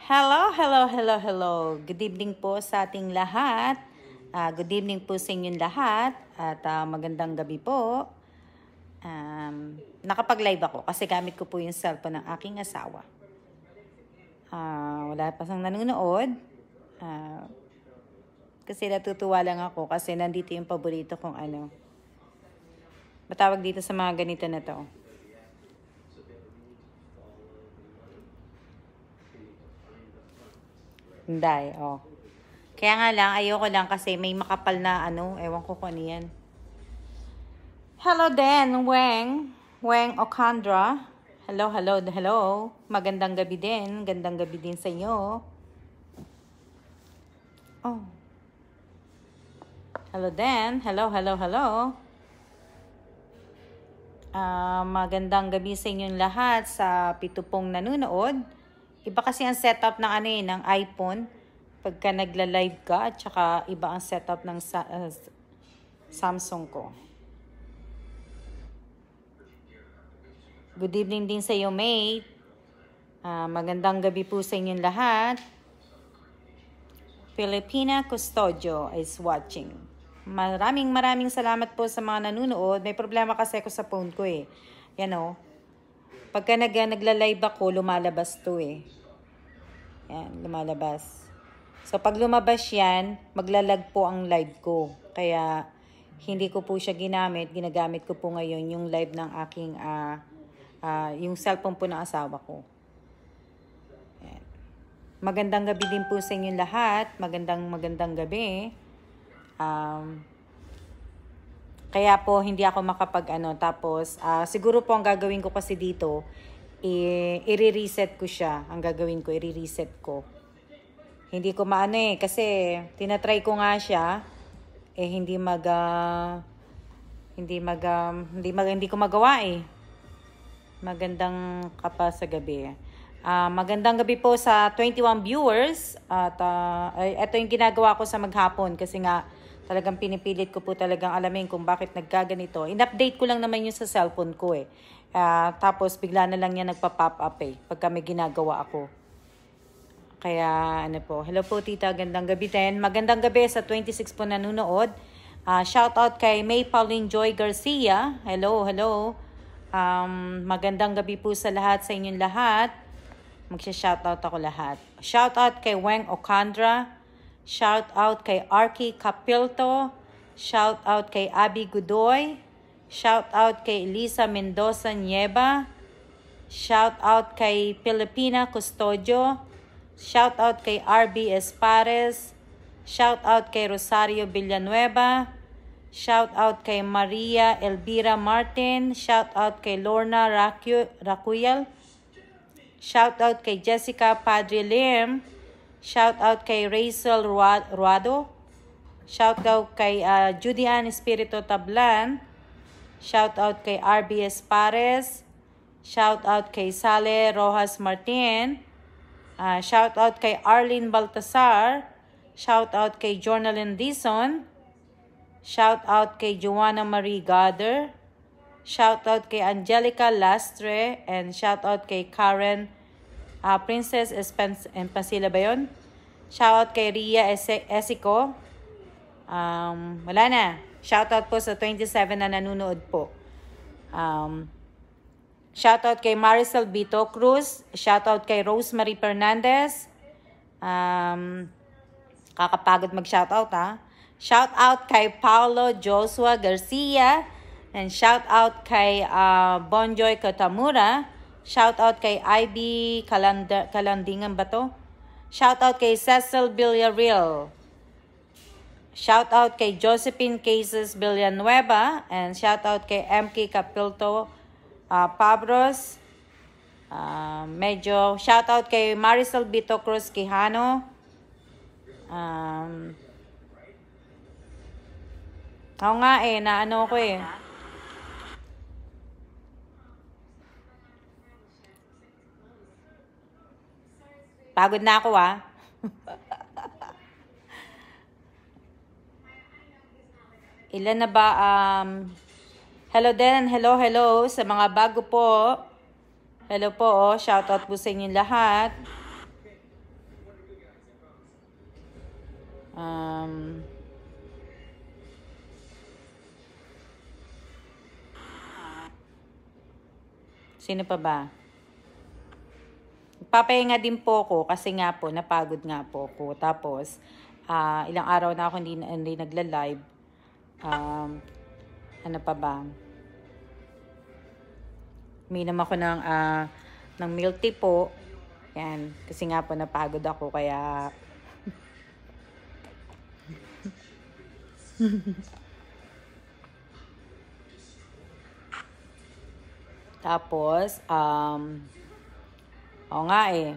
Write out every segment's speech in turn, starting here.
Hello, hello, hello, hello. Good evening po sa ating lahat. Good evening po sa inyong lahat. At magandang gabi po. Nakapag-live ako kasi gamit ko po yung cellphone ng aking asawa. Wala pa sang nanonood. Kasi natutuwa lang ako kasi nandito yung paborito kong matawag dito sa mga ganito na to. Hindi, oh. Kaya nga lang, ayoko lang kasi may makapal na ewan ko kung ano yan. Hello din, Weng Okandra. Hello, hello, hello. Magandang gabi din. Gandang gabi din sa inyo. Oh. Hello din. Hello, hello, hello. Magandang gabi sa inyong lahat sa pitupong nanonood. Iba kasi ang setup ng ng iPhone pagka nagla-live ka at saka iba ang setup ng Samsung ko. Good evening din sa iyo, mate. Magandang gabi po sa inyong lahat. Filipina Custodio is watching. Maraming salamat po sa mga nanonood. May problema kasi ako sa phone ko eh. Yan o. Pagka nagla-live ako, lumalabas to eh. Yan, lumalabas. So, pag lumabas yan, maglalag po ang live ko. Kaya, hindi ko po siya ginamit. Ginagamit ko po ngayon yung live ng aking, yung cellphone po ng asawa ko. Yan. Magandang gabi din po sa inyong lahat. Magandang gabi. Kaya po hindi ako tapos siguro po ang gagawin ko kasi dito i-reset ko siya. Ang gagawin ko i-reset ko. Hindi ko kasi tinatry ko nga siya hindi ko magawa eh. Magandang kapa sa gabi. Magandang gabi po sa 21 viewers at ito yung ginagawa ko sa maghapon kasi nga talagang pinipilit ko po talagang alamin kung bakit nagkaganito. In-update ko lang naman yun sa cellphone ko eh. Tapos bigla na lang yan nagpa-pop up eh pagka may ginagawa ako. Kaya hello po tita, gandang gabi din. Magandang gabi sa 26 po nanonood. Shout out kay May Pauline Joy Garcia. Hello. Magandang gabi po sa lahat, sa inyong lahat. Magsha-shoutout ako lahat. Shout out kay Weng Okandra. Shout out kay Arky Capilto. Shout out kay Abby Gudoy. Shout out kay Elisa Mendoza Nieva. Shout out kay Filipina Custodio. Shout out kay RB Espares. Shout out kay Rosario Villanueva. Shout out kay Maria Elvira Martin. Shout out kay Lorna Racuyal. Shout out kay Jessica Padre Lim. Shout out kay Rachel Ruado. Shout out kay Judian Espirito Tablan. Shout out kay RB Espares. Shout out kay Sale Rojas Martin. Shout out kay Arlene Baltasar. Shout out kay Jornalyn Dizon. Shout out kay Joanna Marie Gader. Shout out kay Angelica Lastre. And shout out kay Karen Princess Espasila ba yun? Shout out kay Ria Esico. Wala na. Shout out po sa 27 na nanonood po. Shout out kay Maricel Vito Cruz. Shout out kay Rosemary Fernandez. Kakapagod mag-shout out ha. Shout out kay Paulo Joshua Garcia. And shout out kay Bonjoy Katamura. Shout out kay Ivy Kalandingan ba to? Shout out kay Cecil Villarreal. Shout out kay Josephine Cases Villanueva. And shout out kay MK Capilto Pabros. Shout out kay Maricel Vito Cruz Quijano. Ako nga naano ko eh. Pagod na ako Ilan na ba? Hello din. Hello sa mga bago po. Hello po. Shoutout po sa inyong lahat. Um, Sino pa ba? Papahinga din po ako kasi nga po, napagod nga po ako. Tapos, ilang araw na ako hindi nagla-live. Ano pa ba? Uminom ako ng milk tea po. Yan. Kasi nga po, napagod ako. Kaya, tapos, oo nga eh.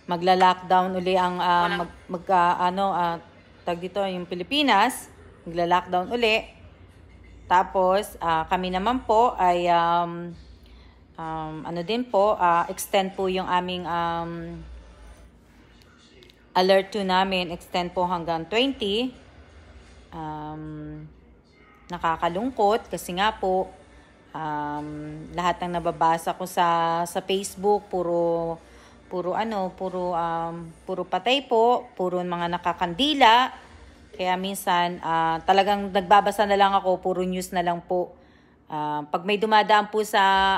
Magla-lockdown uli ang tag dito yung Pilipinas. Magla-lockdown uli. Tapos kami naman po ay extend po yung aming alert 2 namin, extend po hanggang 20. Nakakalungkot kasi nga po lahat ng nababasa ko sa Facebook puro patay po, puro mga nakakandila. Kaya minsan talagang nagbabasa na lang ako, puro news na lang po. Pag may dumadaan po sa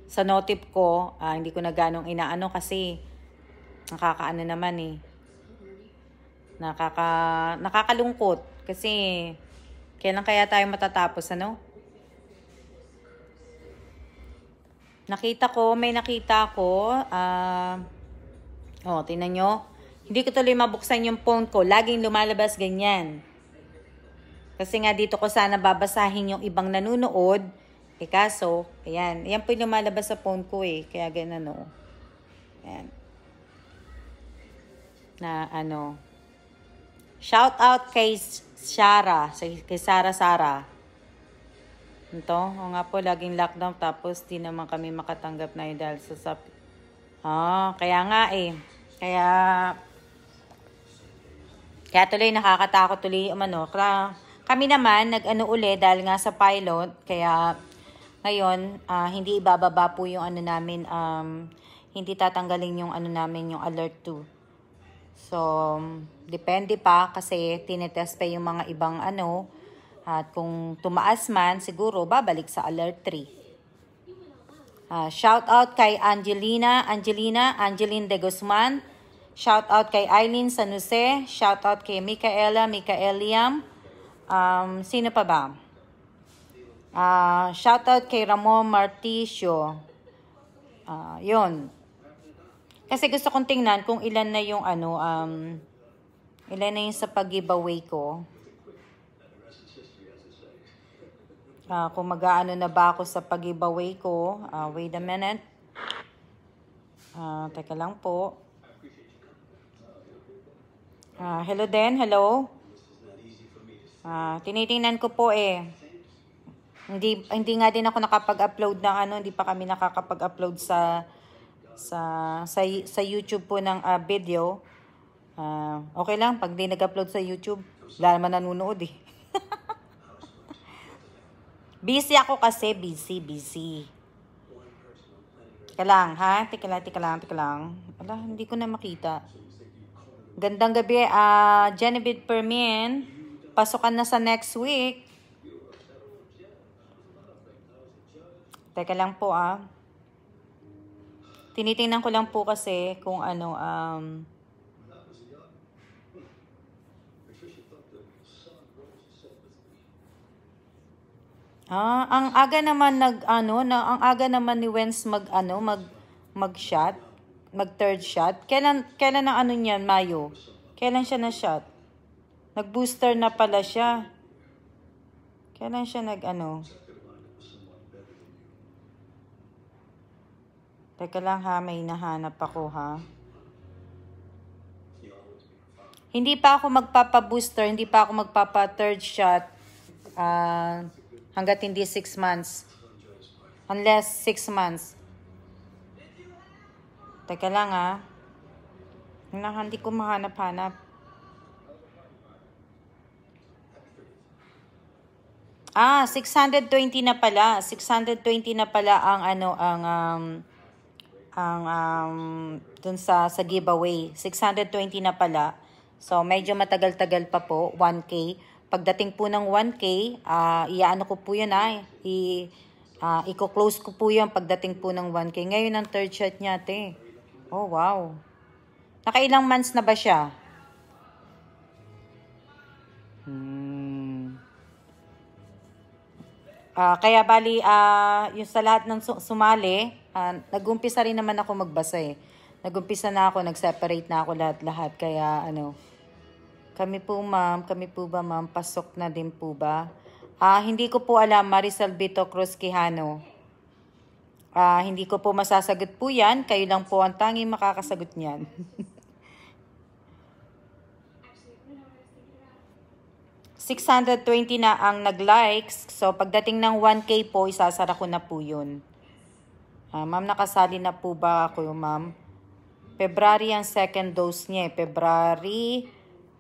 sa notif ko, hindi ko na ganong inaano kasi nakakaano naman eh. Nakakalungkot kasi kailan kaya tayo matatapos, ano? May nakita ko, tingnan nyo. Hindi ko tuloy mabuksan yung phone ko. Laging lumalabas ganyan. Kasi nga dito ko sana babasahin yung ibang nanonood. Kaso, ayan. Ayan po yung lumalabas sa phone ko eh. Kaya ganun, Ayan. Shout out kay Sarah. Kay Sarah. Ito, nga po, laging lockdown. Tapos, di naman kami makatanggap na yun dahil sa kaya nga eh. Kaya tuloy nakakatakot tuloy kami naman uli dahil nga sa pilot, kaya ngayon hindi ibababa po yung namin, hindi tatanggalin yung namin, yung alert 2. So depende pa kasi tinetest pa yung mga ibang at kung tumaas man siguro babalik sa alert 3. Shout out kay Angeline de Guzman. Shout out kay Eileen San Jose. Shout out kay Micaeliam. Sino pa ba? Shout out kay Ramon Marticio. Yun. Kasi gusto kong tingnan kung ilan na yung ilan na yung sa pag-giveaway ko. Kung mag-aano na ba ako sa pag-giveaway ko. Wait a minute. Teka lang po. Hello din, hello. Tinitingnan ko po eh. Hindi nga din ako nakapag-upload ng hindi pa kami nakakapag-upload sa YouTube po ng video. Okay lang pag di nag-upload sa YouTube, wala naman nanonood eh. Busy ako kasi, busy. Teka lang, ha? Teka lang. Wala, hindi ko na makita. Gandang gabi, Genevieve Permin. Pasukan na sa next week. Teka lang po, Tinitingnan ko lang po kasi kung ang aga naman ang aga naman ni Wens mag-shot, mag-third shot. Kailan ang niyan, Mayo? Kailan siya na-shot? Nag-booster na pala siya. Kailan siya Teka lang ha, may nahanap ako ha. Hindi pa ako magpapa-booster, hindi pa ako magpapa-third shot. Hanggat hindi 6 months. Unless 6 months. Teka lang hindi ko mahanap-hanap. 620 na pala. 620 na pala ang ang dun sa giveaway. 620 na pala. So, medyo matagal-tagal pa po, 1K. Pagdating po ng 1K, iaano ko po yun i-close ko po yun pagdating po ng 1K. Ngayon ang third shot niya, ate. Oh, wow. Nakailang months na ba siya? Kaya bali, yung sa lahat ng sumali, nag-umpisa rin naman ako magbasa eh. Nag-umpisa na ako, nag-separate na ako lahat-lahat. Kaya kami po ba ma'am, pasok na din po ba? Hindi ko po alam, Marisol Bito Cruz Quijano. Hindi ko po masasagot po yan. Kayo lang po ang tanging makakasagot niyan. $620 na ang nag-likes. So, pagdating ng 1K po, isasara ko na po yun. Ma'am, nakasali na po ba ako, ma'am? February ang second dose niya. February,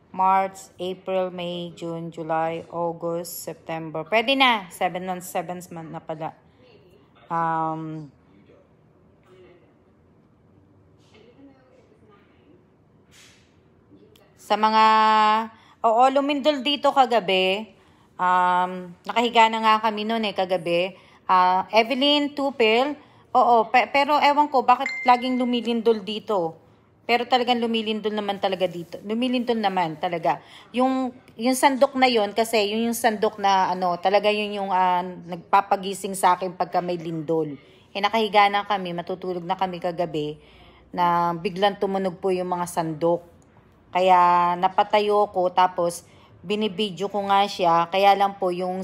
March, April, May, June, July, August, September. Pwede na. 7 months na pala. Sa mga... Oo, lumindol dito kagabi. Nakahiga na nga kami noon kagabi. Evelyn Tupil. Oo, pero ewan ko, bakit laging lumilindol dito? Pero talagang lumilindol naman talaga dito. Lumilindol naman talaga. Yung sandok na yon kasi yung sandok na talaga yung nagpapagising sa akin pagka may lindol. Nakahiga na kami, matutulog na kami kagabi na biglang tumunog po yung mga sandok. Kaya napatayo ko tapos binibidyo ko nga siya. Kaya lang po yung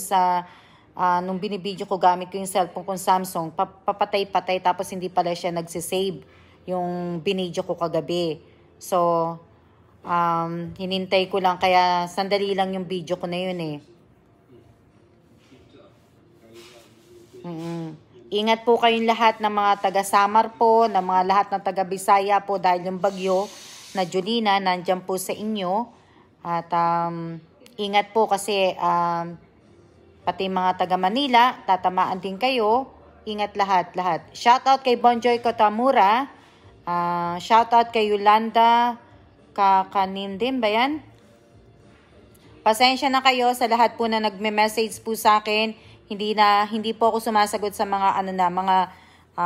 nung binibidyo ko gamit ko yung cellphone kong Samsung, papatay-patay tapos hindi pala siya nagsisave yung binidyo ko kagabi. So, hinintay ko lang kaya sandali lang yung video ko na yun Ingat po kayong lahat ng mga taga-Samar po, ng mga lahat ng taga-Bisaya po dahil yung bagyo na Julina nandyan po sa inyo. At ingat po kasi pati mga taga-Manila, tatamaan din kayo. Ingat lahat. Shoutout kay Bonjoy Kotamura. Shoutout kay Yolanda Kakanindin ba yan? Pasensya na kayo sa lahat po na nagme-message po sa akin. Hindi po ako sumasagot sa mga mga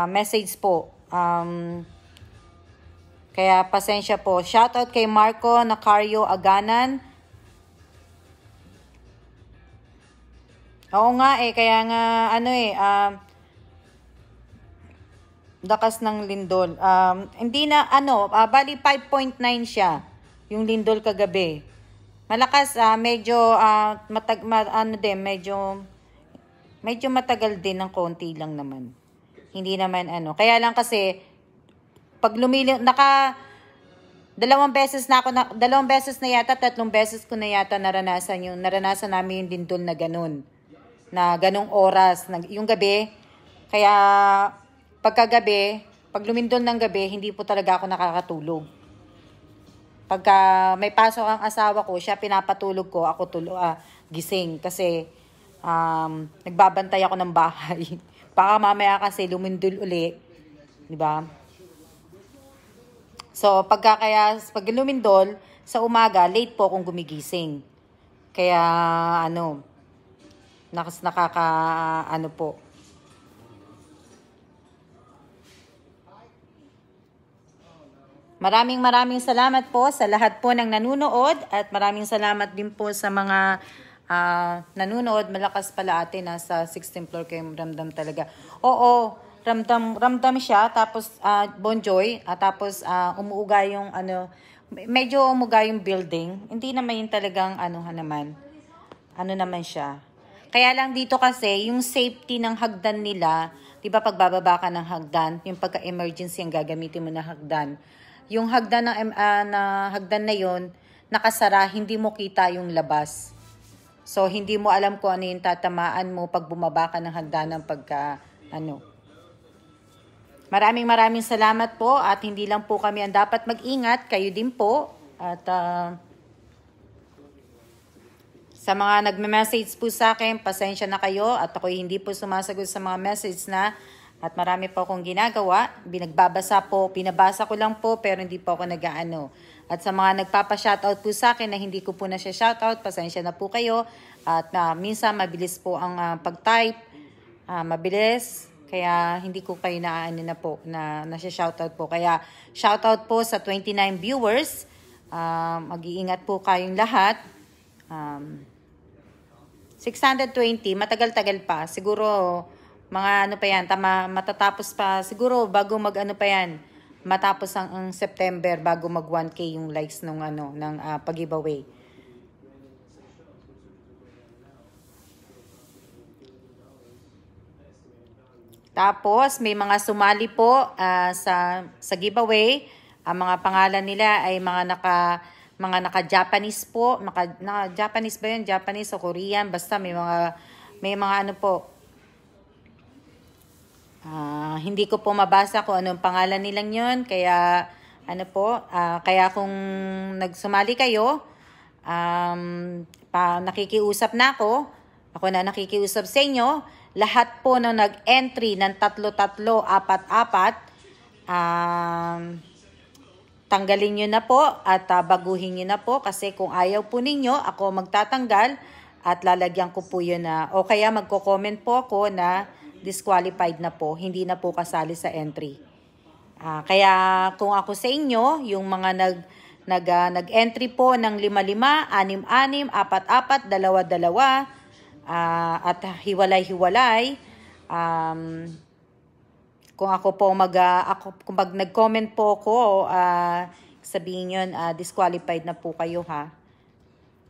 message po. Kaya pasensya po. Shoutout kay Marco Nacario Aganan. Oo nga kaya nga lakas ng lindol. Hindi na bali 5.9 siya yung lindol kagabi. Malakas medyo medyo matagal din ng konti lang naman. Hindi naman Kaya lang kasi pag dalawang beses na yata, 3 beses ko na yata naranasan namin yung lindol na ganun. Na ganung oras, yung gabi. Kaya pagkagabi, pag lumindol ng gabi, hindi po talaga ako nakakatulog. Pagka may pasok ang asawa ko, siya pinapatulog ko, ako gising. Kasi nagbabantay ako ng bahay. Baka mamaya kasi lumindol uli. Diba? So, pag lumindol, sa umaga, late po akong gumigising. Kaya, po. Maraming salamat po sa lahat po ng nanunood at maraming salamat din po sa mga nanunood. Malakas pala ate, nasa 16th floor kayo, ramdam talaga. Oo, ramdam siya, tapos Bonjoy, tapos umuuga yung medyo umuga yung building. Hindi naman yung talagang naman siya. Kaya lang dito kasi, yung safety ng hagdan nila, di ba pagbababa ka ng hagdan, yung pagka-emergency ang gagamitin mo na hagdan. Yung hagdan na yun, nakasara, hindi mo kita yung labas. So, hindi mo alam kung ano yung tatamaan mo pag bumaba ka ng hagdan ng Maraming salamat po at hindi lang po kami ang dapat mag-ingat, kayo din po. At sa mga nagme-message po sa akin, pasensya na kayo at ako'y hindi po sumasagot sa mga message na At marami po akong ginagawa. Pinabasa ko lang po pero hindi po ako nag-aano. At sa mga nagpapa-shoutout po sa akin na hindi ko po na siya shoutout, pasensya na po kayo. At minsan mabilis po ang pag-type. Mabilis. Kaya hindi ko kayo na shoutout po. Kaya shoutout po sa 29 viewers. Mag-iingat po kayong lahat. 620, matagal-tagal pa. Siguro, mga pa yan, matatapos pa. Siguro, bago pa yan, matapos ang September, bago mag 1K yung likes ng pag-giveaway. Tapos, may mga sumali po sa giveaway. Ang mga pangalan nila ay mga naka-Japanese po. Japanese ba yun? Japanese o Korean. Basta may mga po. Hindi ko po mabasa kung anong pangalan nilang yun. Kaya, kaya kung nagsumali kayo, nakikiusap na ako. Ako na nakikiusap sa inyo. Lahat po na nag-entry ng 3-3, 4-4, tanggalin nyo na po at baguhin nyo na po. Kasi kung ayaw po ninyo, ako magtatanggal at lalagyan ko po yun na, o kaya magko-comment po ako na disqualified na po, hindi na po kasali sa entry. Kaya kung ako sa inyo, yung mga nag-entry po ng 5-5, 6-6, 4-4, 2-2, at hiwalay-hiwalay, kung ako po kung nag-comment po ako, sabihin yun, disqualified na po kayo ha.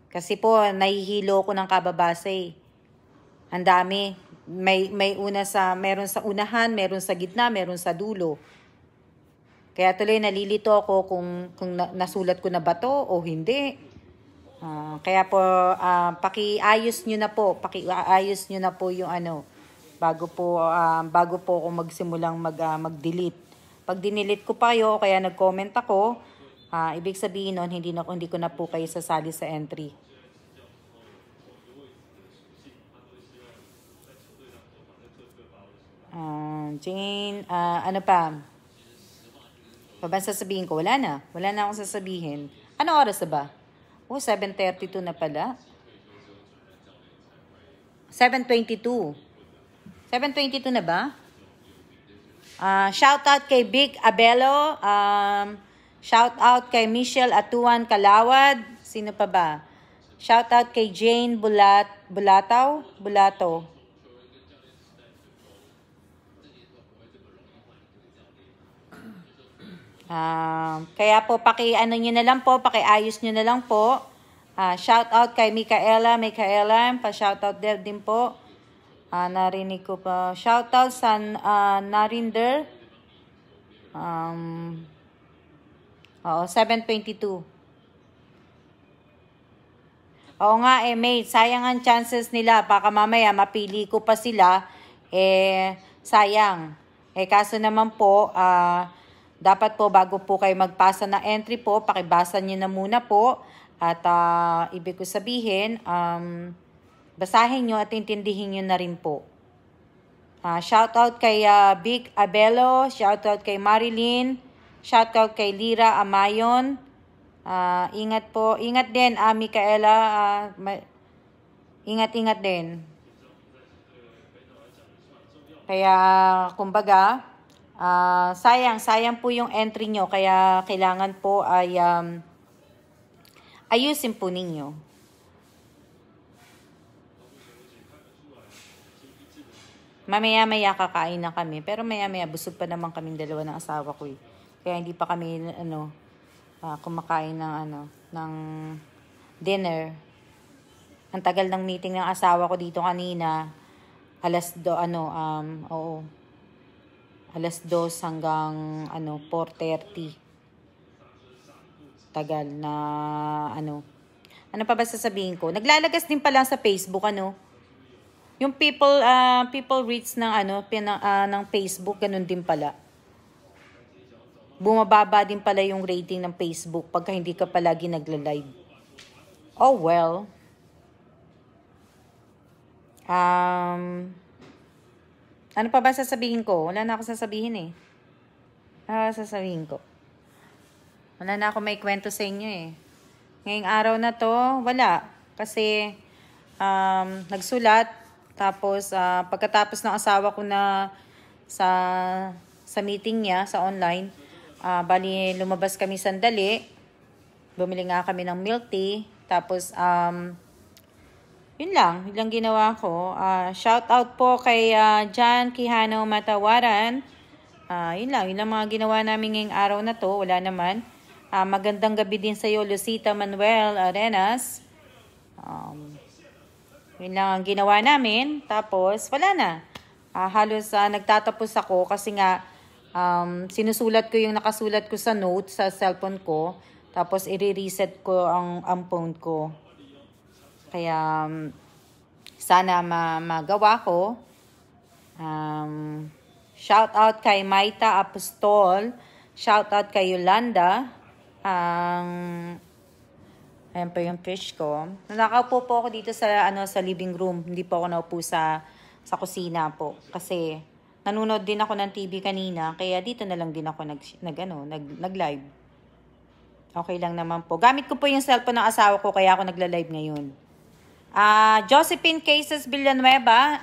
Kasi po, nahihilo ko ng kababasa eh. Ang dami. Meron sa unahan, meron sa gitna, meron sa dulo. Kaya tuloy nalilito ako kung nasulat ko na ba to o hindi. Kaya po pakiayos nyo na po yung bago po ako magsimulang mag-delete. Pag dinilit ko pa kayo o kaya nag-comment ako, ibig sabihin nun hindi ko na po kayo sasali sa entry. Jane, ano pa? Pa sasabihin ko? Wala na akong sasabihin. Ano oras na ba? 7:32 na pala. 7:22 na ba? Shout out kay Big Abelo. Shout out kay Michelle Atuan Kalawad. Sino pa ba? Shout out kay Jane Bulato. Kaya po nyo na lang po, pakiayos nyo na lang po. Shout out kay Micaela, pa-shout out din po. Narinig ko pa. Shout out sa Narinder. 7:22. Oo nga mate, sayang ang chances nila. Baka mamaya mapili ko pa sila. Sayang. Kaso naman po, dapat po bago po kayo magpasa na entry po, pakibasa nyo na muna po. At ibig ko sabihin, basahin nyo at intindihin nyo na rin po. Shoutout kay Big Abelo, shoutout kay Marilyn, shoutout kay Lira Amayon. Ingat po, ingat din Micaela, ingat din. Kaya kumbaga, sayang po yung entry nyo, kaya kailangan po ay ayusin po ninyo. Mamaya-maya kakain na kami, pero maya-maya busog pa naman kaming dalawa ng asawa ko eh. Kaya hindi pa kami kumakain ng dinner. Ang tagal ng meeting ng asawa ko dito kanina. Alas 2 hanggang 4:30. Tagal na Ano pa ba sasabihin ko? Naglalagas din pala sa Facebook Yung people reads ng Facebook, ganun din pala. Bumababa din pala yung rating ng Facebook pagka hindi ka palagi nagla-live. Oh well. Ano pa ba sasabihin ko? Wala na ako sasabihin eh. Sasabihin ko. Wala na ako may kwento sa inyo eh. Ngayong araw na to, wala. Kasi, nagsulat. Tapos, pagkatapos ng asawa ko na sa meeting niya, sa online, bali, lumabas kami sandali. Bumili nga kami ng milk tea. Tapos, yun lang ginawa ko. Shout out po kay John Quijano Matawaran. Yun lang mga ginawa namin ngayong araw na to. Wala naman. Magandang gabi din sa iyo, Lucita Manuel Arenas. Yun lang ang ginawa namin. Tapos, wala na. Halos nagtatapos ako kasi nga sinusulat ko yung nakasulat ko sa notes sa cellphone ko. Tapos, i-reset ko ang phone ko. Kaya, sana magawa ko. Shout out kay Maita Apostol. Shout out kay Yolanda. Ayan pa yung fish ko. Nakaupo po ako dito sa living room. Hindi po ako naupo sa kusina po. Kasi, nanonood din ako ng TV kanina. Kaya dito na lang din ako nag-live. Okay lang naman po. Gamit ko po yung cellphone ng asawa ko. Kaya ako nagla-live ngayon. Josephine Cases Villanueva,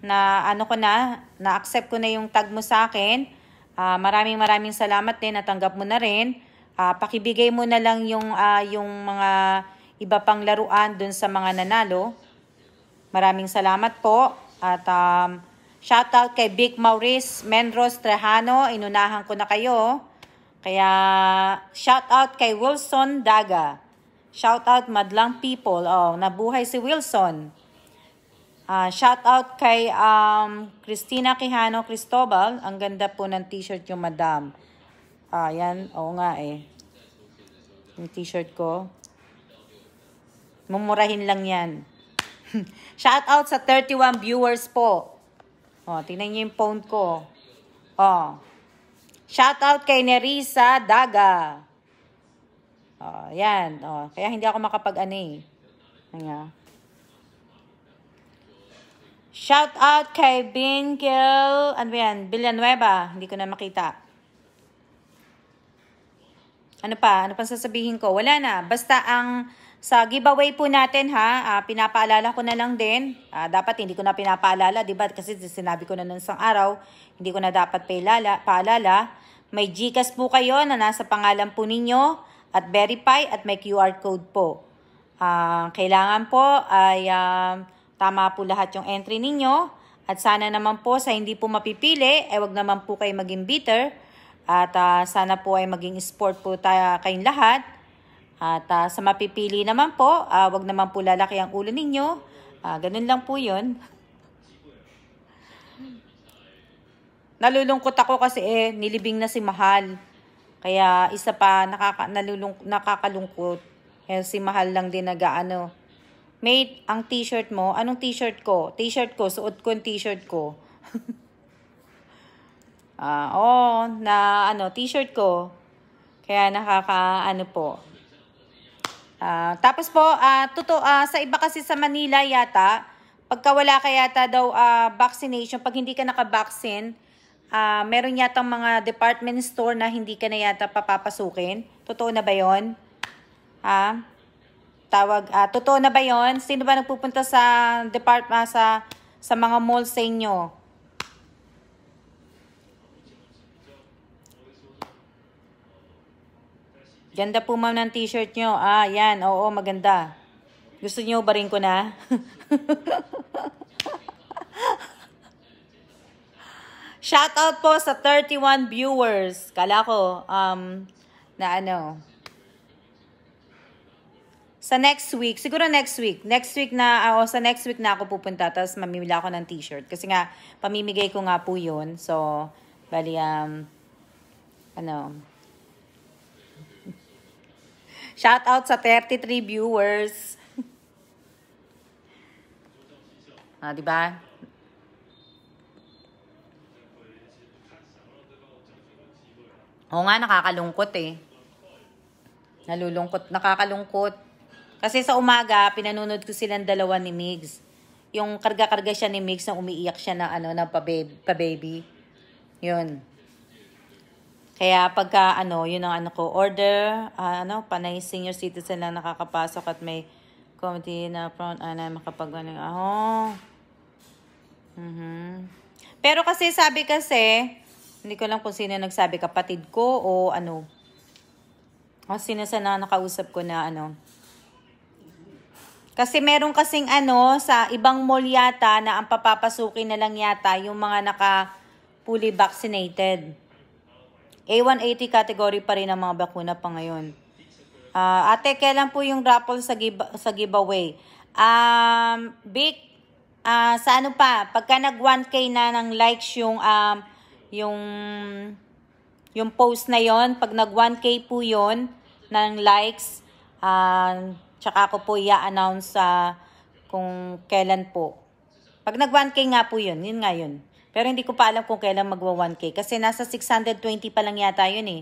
na-accept ko na yung tag mo sa akin. Maraming salamat din, natanggap mo na rin. Pakibigay mo na lang yung mga iba pang laruan dun sa mga nanalo. Maraming salamat po. At shoutout kay Big Maurice Menros Trejano, inunahan ko na kayo. Kaya shoutout kay Wilson Daga. Shout out Madlang People. Nabuhay si Wilson. Shout out kay Christina Quijano Cristobal. Ang ganda po ng t-shirt yung madam. Yan. Oo nga eh. Yung t-shirt ko. Mumurahin lang yan. Shout out sa 31 viewers po. Tingnan niyo yung phone ko. Shout out kay Nerissa Daga. Yan. Kaya hindi ako makapag-ano eh. Shout out kay Bingel, Villanueva. Hindi ko na makita. Ano pa? Ano pang sasabihin ko? Wala na. Basta sa giveaway po natin pinapaalala ko na lang din. Dapat hindi ko na pinapaalala, diba? Kasi sinabi ko na nung isang araw, hindi ko na dapat paalala. May GCash po kayo na nasa pangalan po ninyo. At verify at may QR code po. Kailangan po ay tama po lahat yung entry ninyo. At sana naman po sa hindi po mapipili, wag naman po kayo maging bitter. At sana po ay maging sport po kayong lahat. At sa mapipili naman po, wag naman po lalaki ang ulo ninyo. Ganun lang po yun. Nalulungkot ako kasi nilibing na si Mahal. Kaya isa pa nakakalungkot. Si Mahal lang din Mate, ang t-shirt mo, anong t-shirt ko? T-shirt ko, suot ko yung t-shirt ko. T-shirt ko. Kaya po. Tapos po, sa iba kasi sa Manila yata, pagka wala ka yata daw vaccination, pag hindi ka nakabaksin, meron yatang mga department store na hindi ka na yata papapasukin. Totoo na ba yun? Totoo na ba yun? Sino ba nagpupunta sa sa mga mall sa inyo? Ganda po ma'am ng t-shirt nyo. Yan. Oo, maganda. Gusto nyo ba rin ko na? Shoutout po sa 31 viewers. Kala ko, sa next week, siguro next week. Sa next week na ako pupunta, tapos mamimili ako ng t-shirt. Kasi nga, pamimigay ko nga po yun. So, bali, shoutout sa 33 viewers. Diba? Oo nga, nakakalungkot eh. Nakakalungkot. Kasi sa umaga, pinanunod ko silang dalawa ni Migs. yung karga-karga siya ni Mix na umiiyak siya na ano na pa-baby. Yun. Kaya pagka yun ang ko, order, panay senior citizen lang nakakapasok at may committee na front na makapag-ano. Pero kasi sabi hindi ko lang kung sino nagsabi, kapatid ko o ano. O sino sa nakausap ko na Kasi meron kasing sa ibang mall yata na ang papapasukin na lang yata yung mga fully vaccinated. A180 category pa rin ang mga bakuna pa ngayon. Ate, kailan po yung raffle sa giveaway? Vic, sa pagka nag 1K na ng likes yung post na yon, pag nag 1K po yon ng likes, tsaka ako po i-announce kung kailan po. Pag nag 1K nga po yun nga yun. Pero hindi ko pa alam kung kailan magwa 1K. Kasi nasa 620 pa lang yata yun eh.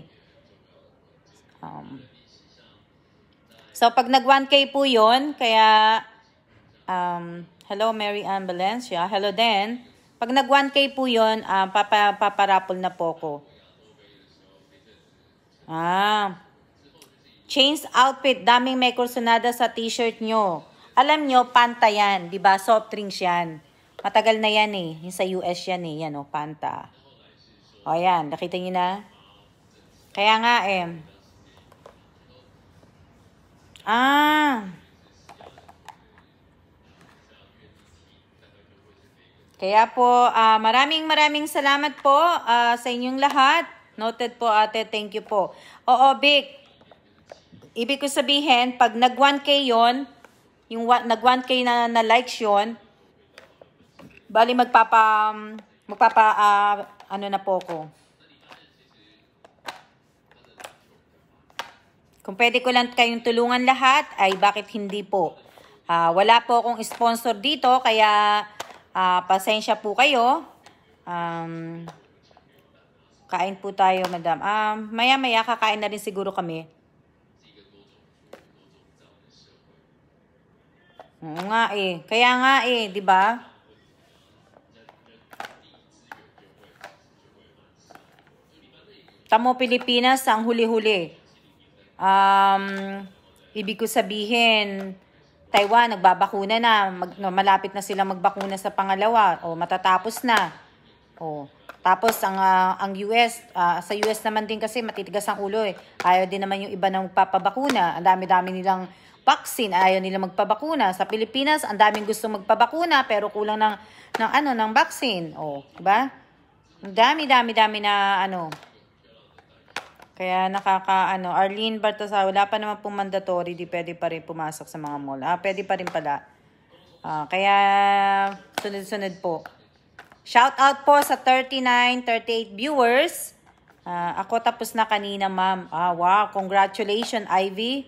So, pag nag 1K po yun, kaya, hello Mary Ann Valencia, hello din. Pag nag 1K po yun, paparapol na po ko. Change outfit, daming may kursunada sa t-shirt nyo. Alam nyo, Panta yan, di ba? Soft drinks yan. Matagal na yan eh. Yung sa US yan eh. Yan Panta. O yan, nakita nyo na? Kaya nga Kaya po, maraming salamat po sa inyong lahat. Noted po ate, thank you po. Oo, Vic. Ibig ko sabihin, pag nag 1K yon, yung nag 1K na likes yon, bali na po ko. Kung pwede ko lang kayong tulungan lahat, ay bakit hindi po? Wala po akong sponsor dito, kaya pasensya po kayo. Kain po tayo, madam. Maya-maya kakain na rin siguro kami. Oo nga eh. Kaya nga eh, di ba? Tamo Pilipinas ang huli-huli. Ibig ko sabihin, Taiwan nagbabakuna na, malapit na sila magbakuna sa pangalawa o matatapos na. Tapos ang US, sa US naman din kasi matitigas ang ulo eh. Ayaw din naman yung iba na magpapabakuna. Ang dami-dami nilang vaccine, ayaw nila magpabakuna. Sa Pilipinas, ang daming gusto magpabakuna pero kulang ng vaccine. Diba? Ang dami na Kaya Arlene Bartasa, wala pa naman pong mandatory, di pwede pa rin pumasok sa mga mall. Pwede pa rin pala. Kaya sunod-sunod po. Shout out po sa 38 viewers. Ako tapos na kanina, ma'am. Wow, congratulations, Ivy.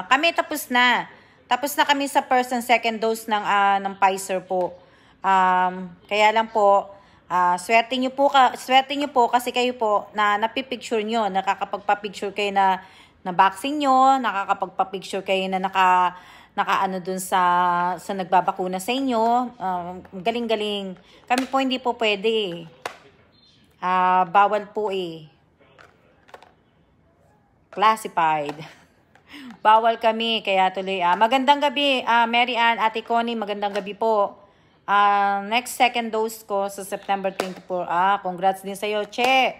Kami tapos na. Tapos na kami sa first and second dose ng Pfizer po. Kaya lang po, swerte nyo po kasi kayo po na napipicture nyo, nakakapagpa-picture kayo na vaccine nyo, nakakapagpa-picture kayo na nakaano dun sa nagbabakuna sa inyo. Galing-galing. Kami po hindi po pwede. Bawal po eh. Classified. Bawal kami, kaya tuloy. Magandang gabi, Mary Ann, Ate Connie, magandang gabi po. Next second dose ko sa September 24. Congrats din sa'yo, Che.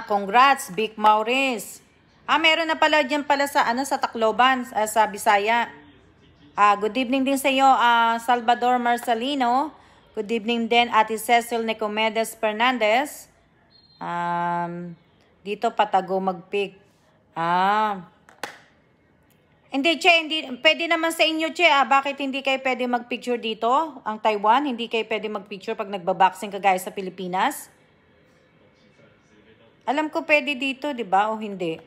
Congrats, Big Maurice. Meron na pala dyan pala sa Tacloban, sa Bisaya. Good evening din sa iyo, Salvador Marcelino. Good evening din, Ate Cecil Nicomedes Fernandez. Dito patago mag-pick. Hindi, Che, pwede naman sa inyo, Che. Bakit hindi kayo pwede mag-picture dito? Ang Taiwan, hindi kayo pwede mag-picture pag nagbaboxing ka guys sa Pilipinas? Alam ko pwede dito, di ba? O hindi?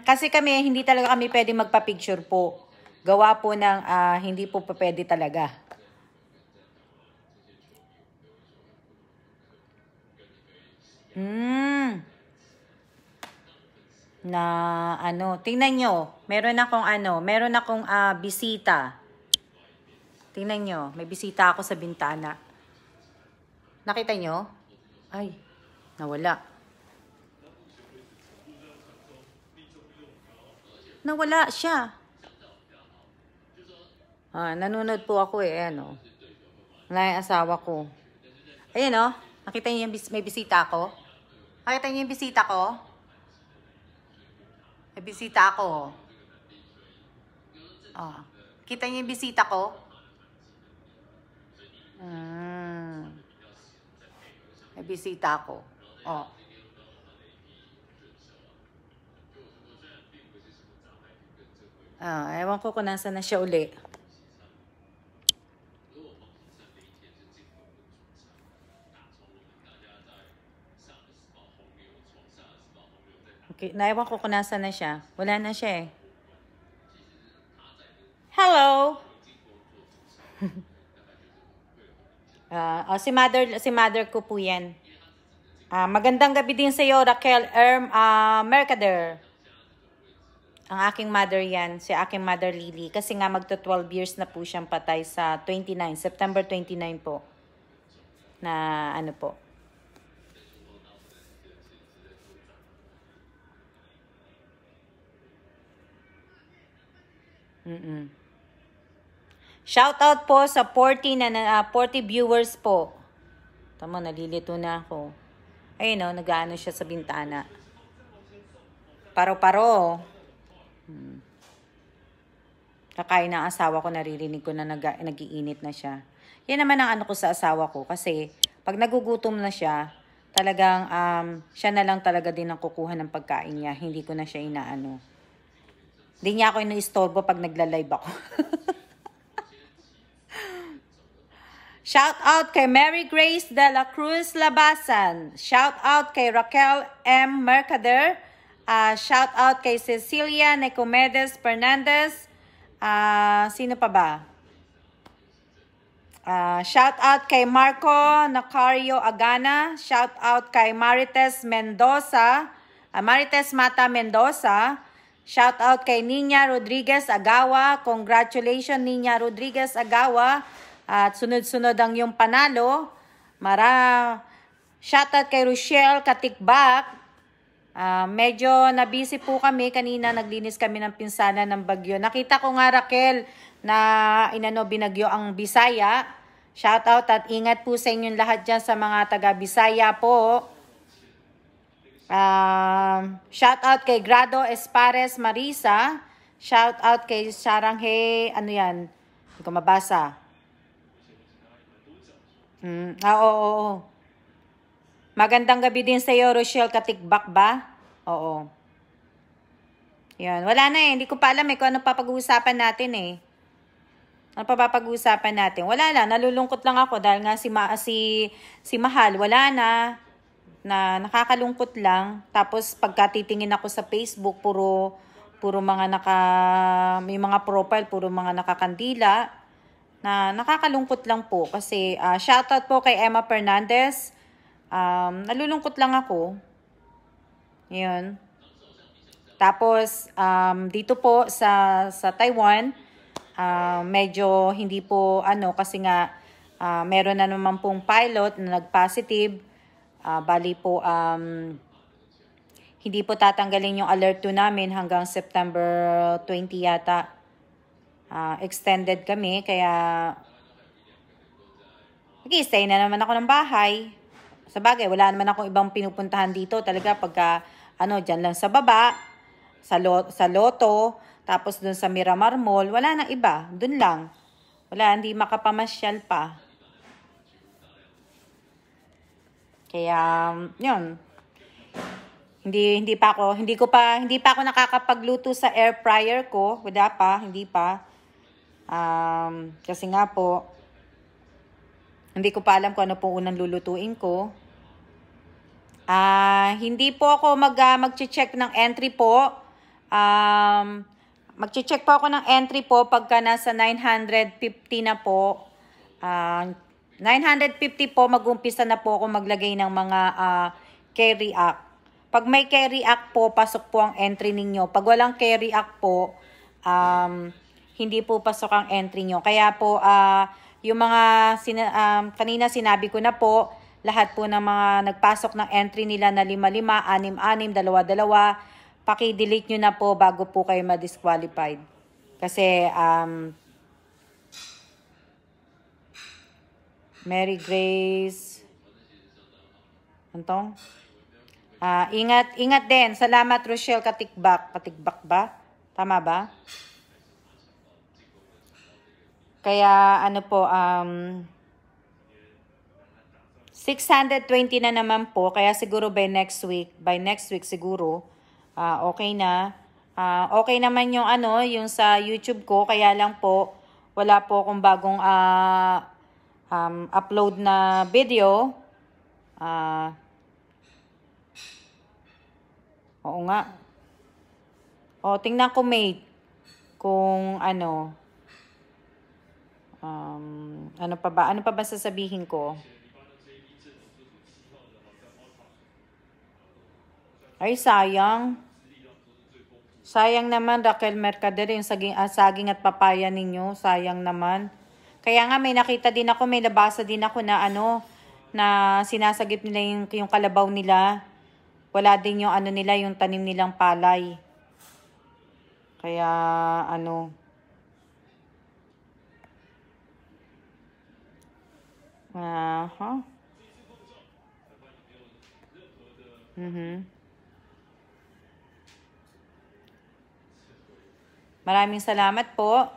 Kasi hindi talaga kami pwede magpa-picture po. Gawa po ng hindi po pwede talaga. na ano, tingnan nyo, meron akong bisita. Tingnan nyo, may bisita ako sa bintana. Nakita nyo? Ay, nawala. Nawala siya. Nanonood po ako ano. Wala yung asawa ko. Ayan o, nakita niyo may bisita ako? Nakita niyo yung bisita ko? May bisita ako. Kita niyo yung bisita ko? May bisita ako. Ewan ko kung nasa na siya uli. Okay, naiwan ko kung nasa na siya. Wala na siya eh. Hello! Si mother ko po yan. Magandang gabi din sa iyo, Raquel Mercader. Ang aking mother yan, si aking mother Lily. Kasi nga magto 12 years na po siyang patay sa 29, September 29 po. Na ano po. Shout out po sa 40 viewers po. Tama, nalilito na ako. Ayun o, nag-ano siya sa bintana. Paro-paro. Kakain ng asawa ko, naririnig ko na nag-iinit na siya. Yan naman ang ano ko sa asawa ko. Kasi pag nagugutom na siya, talagang siya na lang talaga din ang kukuha ng pagkain niya. Hindi ko na siya inaano. Hindi niya ako ina-istorbo pag nagla-live ako. Shout out kay Mary Grace de la Cruz Labasan. Shout out kay Raquel M. Mercader. Shout out kay Cecilia Nicomedes Fernandez. Sino pa ba? Shout out kay Marco Nacario Agana. Shout out kay Marites Mendoza. Marites Mata Mendoza. Shout out kay Nina Rodriguez Agawa. Congratulations Nina Rodriguez Agawa. At sunod-sunod ang iyong panalo. Shout out kay Rochelle Katikbak. Medyo nabisi po kami. Kanina naglinis kami ng pinsala ng bagyo. Nakita ko nga Raquel na binagyo ang Bisaya. Shout out at ingat po sa inyong lahat dyan sa mga taga Bisaya po. Shout out kay Grado Espares Marisa. Shout out kay Saranghe, ano yan? Hindi ko mabasa. Oo. Magandang gabi din sa iyo, Rochelle Katikbak ba? Oo. Yan, wala na eh. Hindi ko pa alam kung ano papag-uusapan natin eh. Ano pa papag-uusapan natin? Wala na, nalulungkot lang ako dahil nga si Mahal, wala na. Nakakalungkot lang. Tapos pagkatitingin ako sa Facebook, puro mga may mga profile, puro mga nakakandila. Nakakalungkot lang po. Kasi shoutout po kay Emma Fernandez. Nalulungkot lang ako. Yun. Tapos dito po sa Taiwan, medyo hindi po kasi nga meron na naman pong pilot na nag-positive. Bali po, hindi po tatanggalin yung alert 2 namin hanggang September 20 yata. Extended kami, kaya nag-i-stay na naman ako ng bahay. Sa bagay, wala naman akong ibang pinupuntahan dito. Talaga pagka, dyan lang sa baba, sa Lotto, tapos dun sa Miramar Mall, wala nang iba. Dun lang. Wala, hindi makapamasyal pa. Kaya, yun. Hindi pa ako nakakapagluto sa air fryer ko. Wala pa, hindi pa. Kasi nga po, hindi ko pa alam kung ano po unang lulutuin ko. Hindi po ako mag-check ng entry po. Mag-check po ako ng entry po pagka nasa 950 na po. 950 po, mag-umpisa na po ako maglagay ng mga K-React. Pag may carry act po, pasok po ang entry ninyo. Pag walang carry act po, hindi po pasok ang entry nyo. Kaya po, yung mga kanina sinabi ko na po, lahat po ng mga nagpasok ng entry nila na 5-5, 6-6, 2-2, paki-delete nyo na po bago po kayo ma-disqualified. Kasi, Mary Grace, antong? Ingat din. Salamat, Rochelle Katikbak. Katikbak ba? Tama ba? Kaya, ano po, 620 na naman po. Kaya siguro by next week siguro, okay na. Okay naman yung yung sa YouTube ko. Kaya lang po, wala po akong bagong upload na video. Oo nga. Tingnan ko, mate. Kung ano pa ba? Ano pa ba sasabihin ko? Ay, sayang. Sayang naman, Raquel Mercader, yung saging at papaya ninyo. Sayang naman. Kaya nga, may nakita din ako, may nabasa din ako na na sinasagip nila yung kalabaw nila. Wala din yung nila, yung tanim nilang palay. Kaya, Maraming salamat po.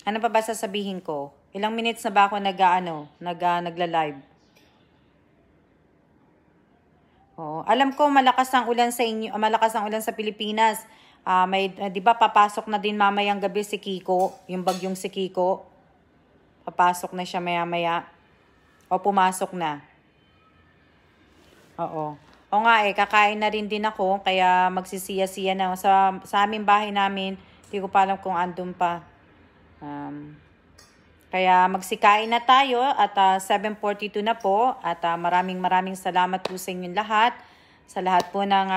Ano pa ba sasabihin ko? Ilang minutes na ba ako nagla-live? Alam ko malakas ang ulan sa inyo, malakas ang ulan sa Pilipinas. May 'di ba papasok na din mamayang gabi si Kiko, yung bagyong si Kiko. Papasok na siya maya-maya. O pumasok na. Oo. O nga kakain na rin din ako, kaya magsisiya-siya na sa aming bahay namin. Hindi ko pa alam kung andun pa. Kaya magsikain na tayo at 7:42 na po at maraming salamat po sa inyong lahat. Sa lahat po ng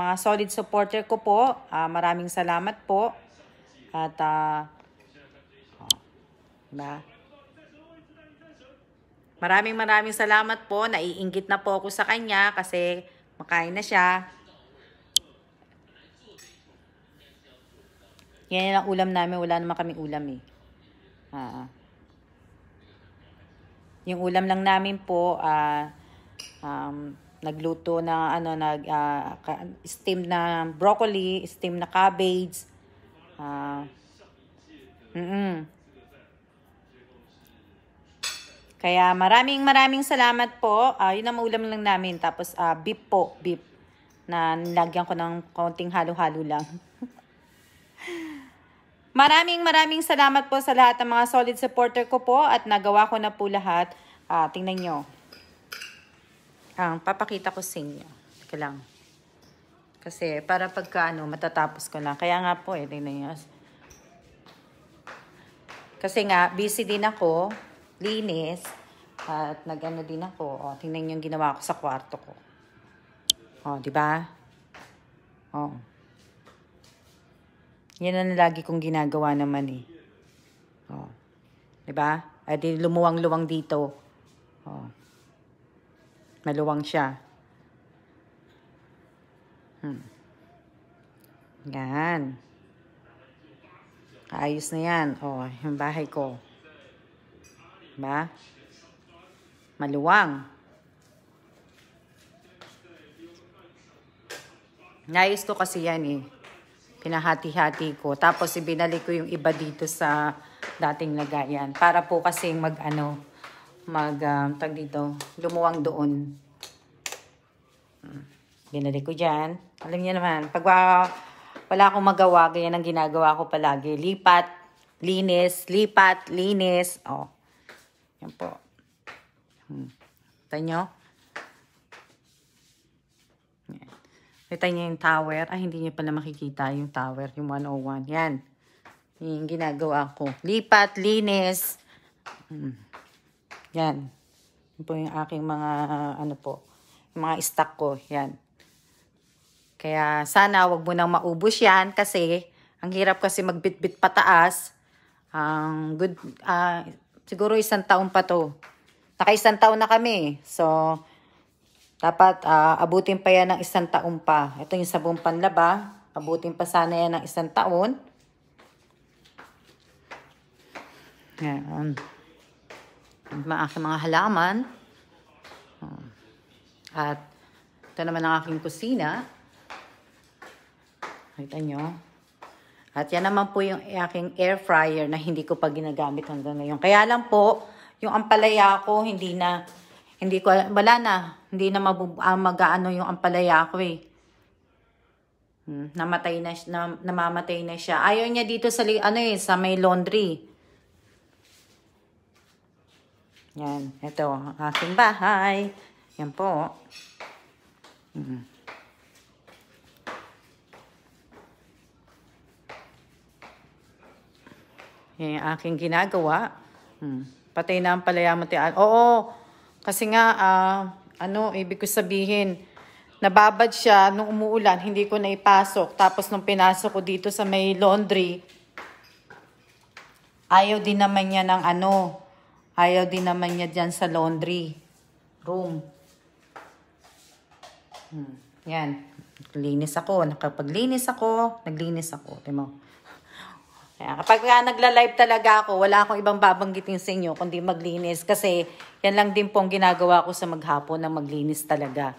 mga solid supporter ko po, maraming salamat po. At maraming salamat po. Naiinggit na po ako sa kanya kasi makain na siya. Yan ang ulam namin. Wala naman kaming ulam Yung ulam lang namin po, nagluto na steam na broccoli, steam na cabbage. Kaya maraming salamat po. Yun ang ulam lang namin. Tapos beef po, beef. Na nilagyan ko ng konting halo-halo lang. Maraming salamat po sa lahat ng mga solid supporter ko po at nagawa ko na po lahat. Tingnan nyo. Papakita ko sa inyo. Teka lang. Kasi para pagka matatapos ko lang. Kaya nga po tingnan nyo. Kasi nga, busy din ako. Linis. At din ako. Tingnan nyo yung ginawa ko sa kwarto ko. Diba? Yan ang lagi kong ginagawa naman Diba? Di lumuwang-luwang dito. Maluwang siya. Yan. Ayos na yan. Yung bahay ko. Diba? Maluwang. Nayos ko kasi yan pinahati-hati ko. Tapos ibinalik ko yung iba dito sa dating lagayan. Para po kasi tag dito, lumuwang doon. Binalik ko dyan. Alam niyo naman, pag wala akong magawa, ganyan ang ginagawa ko palagi. Lipat, linis, lipat, linis. Yan po. Ito nyo. Kita niyo yung tower. Ay, hindi niyo pala makikita yung tower, yung 101. Yan. Yung ginagawa ko. Lipat, linis. Yan. Yan po yung aking mga, ano po, yung mga stock ko. Yan. Kaya sana wag mo nang maubos yan kasi ang hirap kasi magbitbit pataas. Good, siguro 1 taon pa to. Naka 1 taon na kami. So, dapat abutin pa yan ng 1 taon pa. Ito yung sabong panlaba. Abutin pa sana yan ng 1 taon. Yan. Aking mga halaman. At ito naman ang aking kusina. Kita nyo. At yan naman po yung aking air fryer na hindi ko pa ginagamit hanggang ngayon. Kaya lang po, yung ampalaya ko, hindi na mag-aano yung ampalaya ko eh. Namamatay na siya. Ayaw niya dito sa, sa may laundry. Yan, ito ang aking bahay. Yan po. Yan yung aking ginagawa. Patay na ang palaya mo. Oo, kasi nga, ibig ko sabihin, nababad siya nung umuulan, hindi ko na ipasok. Tapos nung pinasok ko dito sa may laundry, ayaw din naman niya ng ayaw din naman niya dyan sa laundry room. Yan. Naglinis ako. Naglinis ako. Timo. Kaya kapag nagla-live talaga ako, wala akong ibang babanggitin sa inyo kundi maglinis. Kasi yan lang din po ang ginagawa ko sa maghapon na maglinis talaga.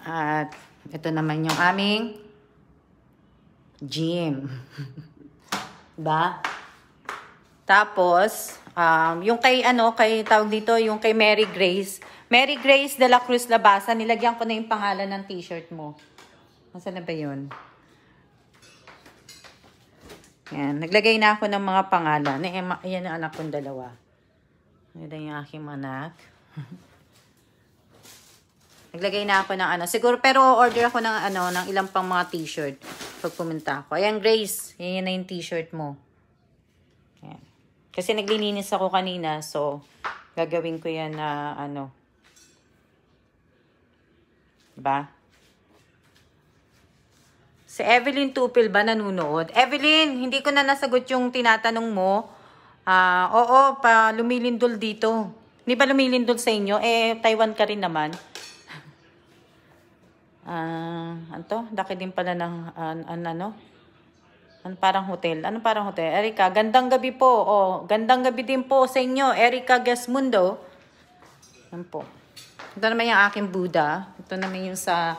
At ito naman yung aming gym. Diba? Tapos, yung kay tawag dito, yung kay Mary Grace de la Cruz Labasa, nilagyan ko na yung pangalan ng t-shirt mo. Nasaan na ba yun? Yan, naglagay na ako ng mga pangalan. Ayan ang anak kong 2. Ayan yung aking anak. Naglagay na ako ng siguro, pero order ako ng ng ilang pang mga t-shirt pag pumunta ako. Ayan, Grace, yan na yung t-shirt mo. Ayan. Kasi naglilinis ako kanina, so gagawin ko yan na diba? Si Evelyn Tupil ba nanunood? Evelyn, hindi ko na nasagot yung tinatanong mo. Oo, lumilindol dito. Hindi ba lumilindol sa inyo? Taiwan ka rin naman. Daki din pala ng parang hotel. Ano parang hotel? Erika, gandang gabi po. Gandang gabi din po sa inyo. Erika Gasmundo. Yan po. Ito naman yung aking Buddha. Ito naman yung sa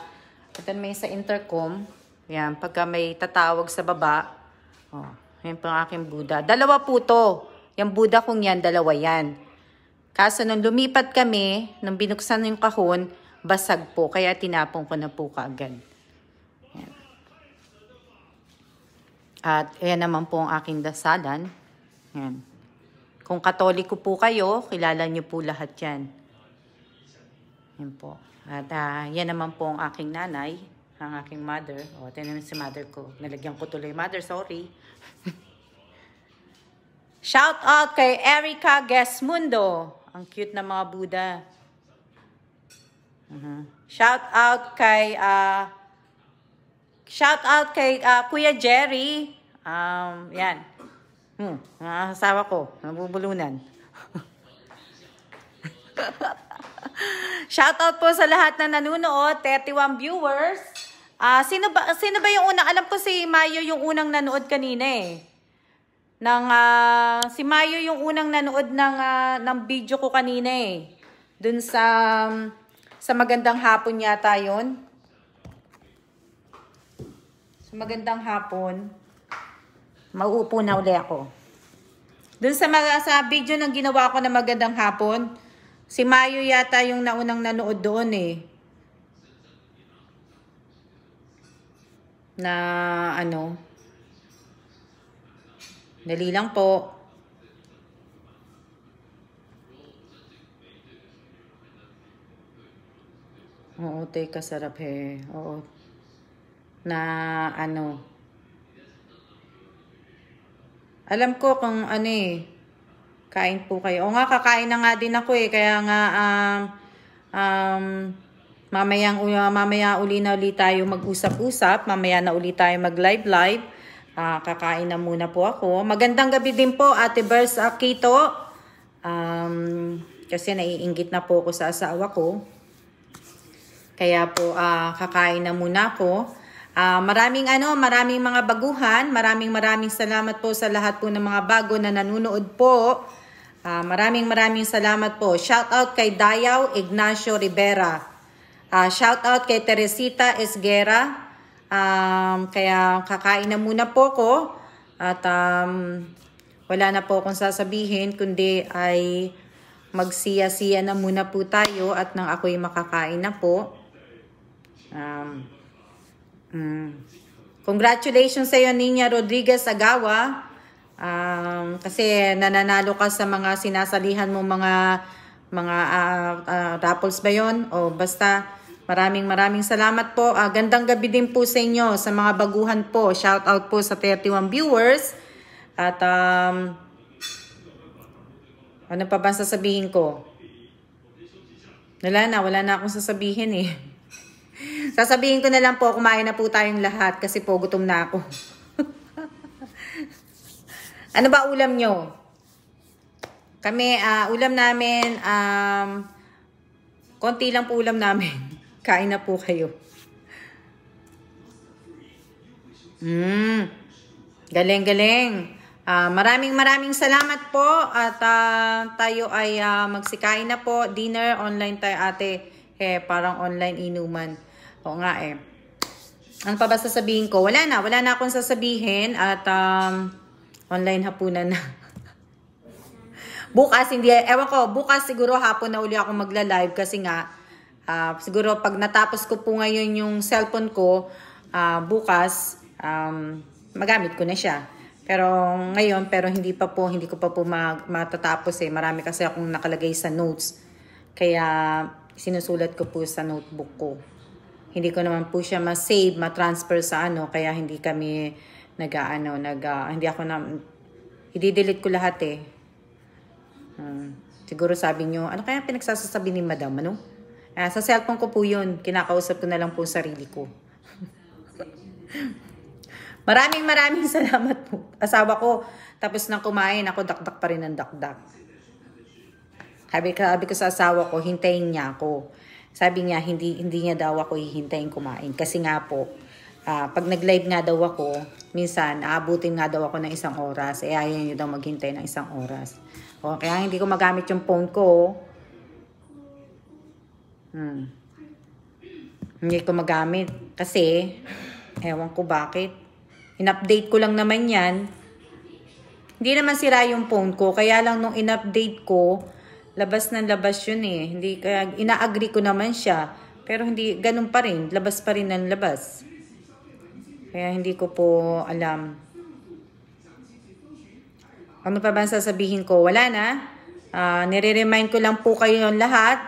intercom. Yan, pagka may tatawag sa baba. Yan po ang aking Buddha. 2 po to. Yung Buddha kong yan, 2 yan. Kaso nung lumipat kami, nung binuksan yung kahon, basag po. Kaya tinapon ko na po kaagad. Yan. At ayan naman po ang aking dasalan. Yan. Kung Katoliko po kayo, kilala niyo po lahat yan. Yan po. At yan naman po ang aking nanay, ang aking mother. Tinan si mother ko. Nalagyan ko tuloy mother, sorry. Shout out kay Erika Gasmundo. Ang cute na mga Buddha. Shout out kay Kuya Jerry. Yan. Mga asawa ko, nabubulunan. Shout out po sa lahat na nanonood, 31 viewers. Sino ba yung unang? Alam ko si Mayo yung unang nanood kanina eh. Si Mayo yung unang nanood ng video ko kanina eh. Dun sa magandang hapon yata yun. Sa magandang hapon. Mauupo na uli ako. Dun sa video ng ginawa ko na magandang hapon, si Mayo yata yung naunang nanood doon eh. Dali lang po. Oo, teka, sarap he. Oo. Na ano. Alam ko kung ano eh. Kain po kayo. O nga, kakain na nga din ako eh. Kaya nga, um, mamaya uli na uli tayo mag-usap-usap. Mamaya na uli tayo mag-live-live. Kakain na muna po ako. Magandang gabi din po, Ate Bers Akito. Kasi naiinggit na po ako sa asawa ko. Kaya po, kakain na muna ako. Maraming mga baguhan. Maraming salamat po sa lahat po ng mga bago na nanonood po. Maraming salamat po. Shout out kay Dayaw Ignacio Rivera. Shout out kay Teresita Esguera. Kaya kakain na muna po ko. At wala na po akong sasabihin kundi ay magsiya-siya na muna po tayo at nang ako'y makakain na po. Congratulations sa iyo, Nina Rodriguez Agawa. Kasi nananalo ka sa mga sinasalihan mo mga raffles ba yun? O basta maraming salamat po. Gandang gabi din po sa inyo sa mga baguhan po. Shout out po sa 31 viewers. At ano pa ba sasabihin ko? Wala na akong sasabihin eh. Sasabihin ko na lang po, kumain na po tayong lahat kasi po gutom na ako. Ano ba ulam nyo? Kami, ulam namin, konti lang po ulam namin. Kain na po kayo. Galing. Maraming salamat po at tayo ay magsikain na po. Dinner, online tayo ate. Parang online inuman. Oo nga eh. Ano pa ba sasabihin ko? Wala na akong sasabihin at online hapunan na. Bukas, bukas siguro hapon na uli ako magla-live kasi nga, siguro pag natapos ko po ngayon yung cellphone ko, bukas, magamit ko na siya. Pero ngayon, hindi ko pa po matatapos eh. Marami kasi akong nakalagay sa notes. Kaya sinusulat ko po sa notebook ko. Hindi ko naman po siya ma-save, ma-transfer sa kaya hindi kami i-delete ko lahat eh. Siguro sabi nyo, ano kaya pinagsasasabi ni madam, ano? Sa cellphone ko po yun, kinakausap ko na lang po sarili ko. Maraming salamat po. Asawa ko, tapos nang kumain, ako dakdak pa rin ng dakdak. Sabi ko sa asawa ko, hintayin niya ako. Sabi niya, hindi niya daw ako hihintayin kumain. Kasi nga po, pag nag-live nga daw ako, minsan, aabutin nga daw ako ng 1 oras. Ayaw niya daw maghintay ng 1 oras. Kaya hindi ko magamit yung phone ko. Hindi ko magamit. Kasi, ewan ko bakit. In-update ko lang naman yan. Hindi naman sira yung phone ko. Kaya lang nung in-update ko, labas yun eh. Hindi, kaya ina-agree ko naman siya. Pero hindi, ganun pa rin. Labas pa rin ng labas. Kaya hindi ko po alam. Ano pa ba sasabihin ko? Wala na. Nire-remind ko lang po kayo yung lahat.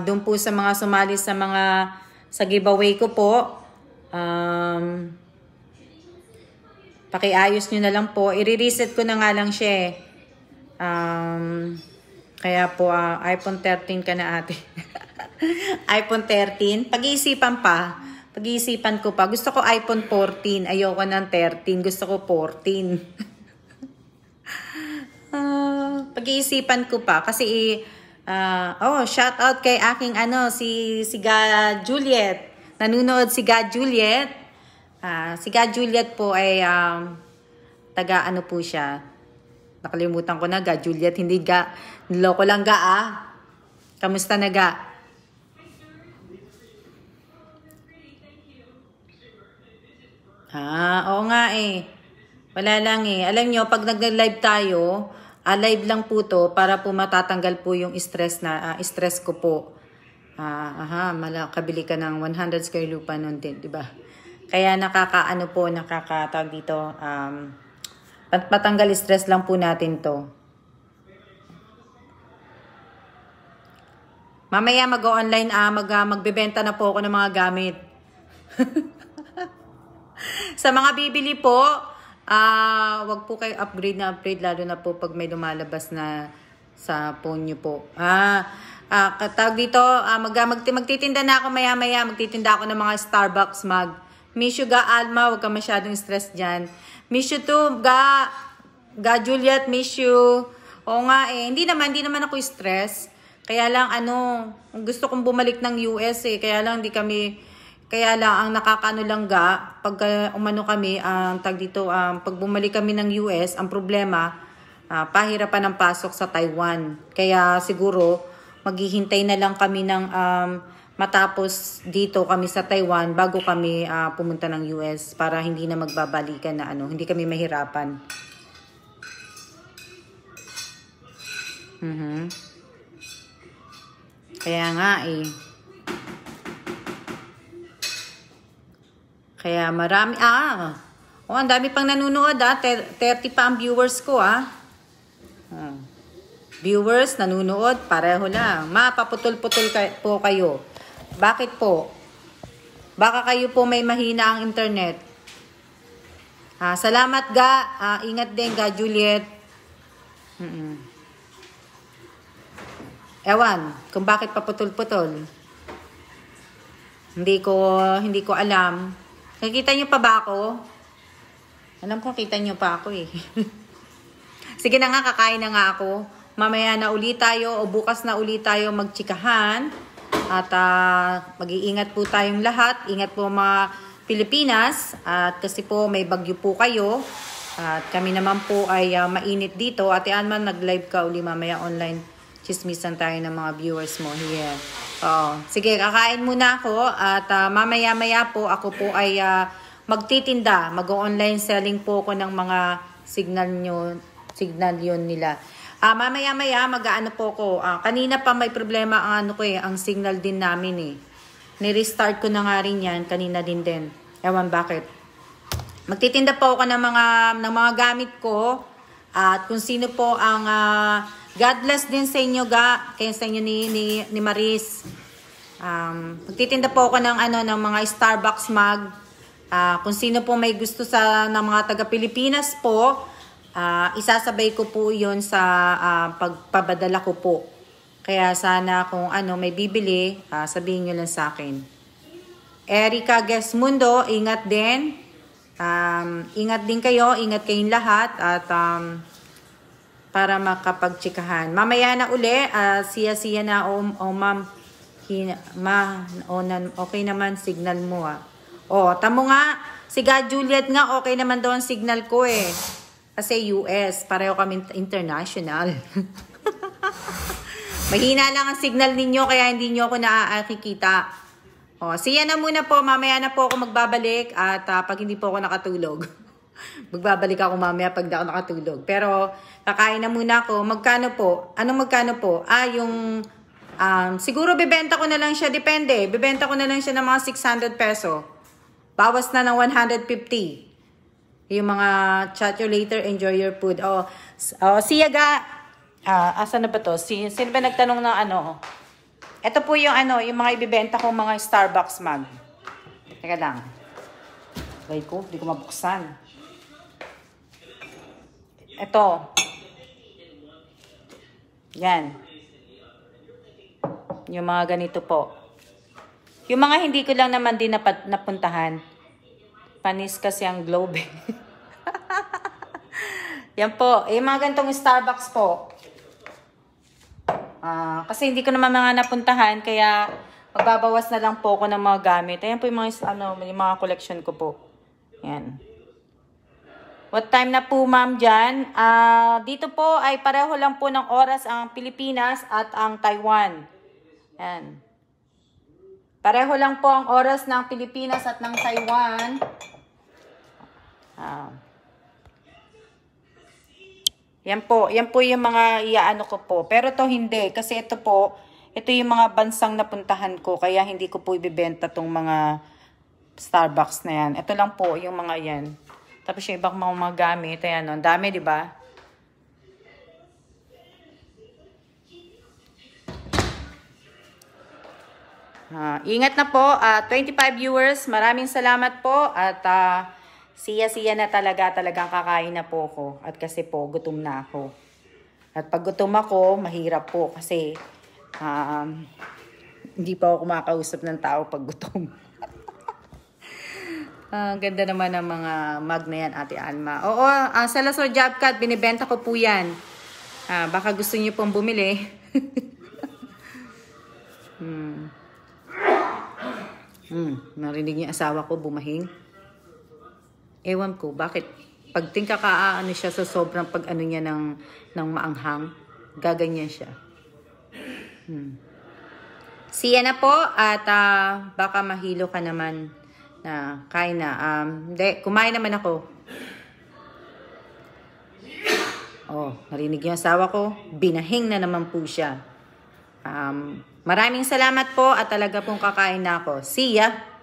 Doon po sa mga sumali sa giveaway ko po. Pakiayos nyo na lang po. I-reset ko na nga lang siya eh. Kaya po iPhone 13 ka na ate. iPhone 13 pag-iisipan ko pa. Gusto ko iPhone 14, ayoko ng 13, gusto ko 14. Pag-iisipan ko pa kasi shout out kay aking si Ga Juliet. Nanunood si Ga Juliet. Si Ga Juliet po ay taga po siya. Nakalimutan ko na, Ga Juliet. Hindi Ga. Niloko lang Ga Kamusta na Ga? Oo nga eh. Wala lang eh. Alam nyo, pag nag-live tayo, live lang po to para po matatanggal po yung stress ko po. Kabili ka ng 100 square lupa nun din, di ba? Kaya nakakatawag dito, patanggal stress lang po natin to. Mamaya mag-online, magbebenta na po ako ng mga gamit. Sa mga bibili po, wag po kayo upgrade lalo na po pag may lumalabas na sa phone nyo po. Katawag dito, magtitinda na ako maya-maya, magtitinda ako ng mga Starbucks mug. Miss you ga, Alma, wag ka masyadong stress dyan. Miss you too, ga Juliet, miss you. Oo nga hindi naman ako stress. Kaya lang gusto kong bumalik ng US kaya lang ang nakakaano lang pag umano kami, tag dito, pag bumalik kami ng US, ang problema, pahirapan ng pasok sa Taiwan. Kaya siguro, maghihintay na lang kami ng matapos dito kami sa Taiwan bago kami pumunta ng US para hindi na magbabalikan na hindi kami mahirapan. Kaya nga Kaya marami, ang dami pang nanonood 30 pa ang viewers ko Viewers, nanonood, pareho lang. Mapaputol-putol po kayo. Bakit po? Baka kayo po may mahina ang internet. Salamat ga, ingat din ga Juliet. Ewan, kung bakit paputol-putol. Hindi ko alam. Nakikita niyo pa ba ako? Alam ko, kita niyo pa ako Sige na nga, kakain na nga ako. Mamaya na ulit tayo o bukas na ulit tayo magtsikahan. At mag-iingat po tayong lahat. Ingat po mga Pilipinas. At kasi po may bagyo po kayo. At kami naman po ay mainit dito. Ate Anman, nag-live ka uli mamaya online. Chismisan tayo ng mga viewers mo here. Sige, kakain muna ako at mamaya-maya po ako po ay magtitinda. Mag-online selling po ako ng mga signal yun nila. Mamaya-maya mag-aano po ako. Kanina pa may problema ang signal din namin Ni-restart ko na nga rin yan. Kanina din. Ewan bakit. Magtitinda po ako ng mga gamit ko. At kung sino po ang God bless din sa inyo kaya sa inyo ni Maris. Magtitinda po ako ng mga Starbucks mug. Kung sino po may gusto ng mga taga Pilipinas po, isasabay ko po 'yon sa pagpapadala ko po. Kaya sana kung may bibili, sabihin niyo lang sa akin. Erica Gesmundo, ingat din. Ingat din kayo, ingat kayong lahat at para makapagtsikahan. Mamaya na uli, siya na ma'am. Okay naman signal mo tamo nga, si Juliet nga okay naman daw ang signal ko Kasi US, pareho kami international. Mahina lang ang signal ninyo kaya hindi nyo ako nakikita. Siya na muna po, mamaya na po ako magbabalik at pag hindi po ako nakatulog. Magbabalik ako mamaya pag di ako nakatulog. Pero kakain na muna ako. Magkano po? Anong magkano po? Siguro bibenta ko na lang siya. Depende. Bibenta ko na lang siya ng mga 600 peso. Bawas na ng 150. Yung mga chat you later, enjoy your food. Siya ga. Asan na ba to? Sino ba nagtanong ng Ito po yung yung mga ibibenta kong mga Starbucks mug. Teka lang. Wait ko, hindi ko mabuksan. Ito. Yan. Yung mga ganito po. Yung mga hindi ko lang naman din napuntahan. Panis kasi ang globe. Yan po. Yung mga ganitong Starbucks po. Kasi hindi ko naman mga napuntahan. Kaya magbabawas na lang po ako ng mga gamit. Ayan po yung mga collection ko po. Yan. What time na po ma'am dyan? Dito po ay pareho lang po ng oras ang Pilipinas at ang Taiwan. Yan. Pareho lang po ang oras ng Pilipinas at ng Taiwan. Yan po yung mga iaano ko po. Pero to hindi. Kasi ito yung mga bansang napuntahan ko. Kaya hindi ko po ibibenta tong mga Starbucks na yan. Ito lang po yung mga yan. Tapos yung ibang mga gamit. Ayan, ang dami, di ba? Ingat na po. 25 viewers, maraming salamat po. At siya na talagang kakain na po ko. At kasi po, gutom na ako. At pag gutom ako, mahirap po kasi hindi pa ako kumakausap ng tao pag gutom. Ganda naman ng mga mug na yan, Ate Alma. Oo, sa Lasor Jobcat, binibenta ko po yan. Baka gusto niyo pong bumili. Narinig niyo asawa ko bumahing. Ewan ko, bakit? Pag tingka ka, ano siya sa sobrang pag ano niya ng maanghang, gaganyan siya. Siya na po at baka mahilo ka naman na kain na. Hindi, kumain naman ako. Oh, narinig yung asawa ko, binahing na naman po siya. Maraming salamat po at talaga pong kakain na ako. See ya!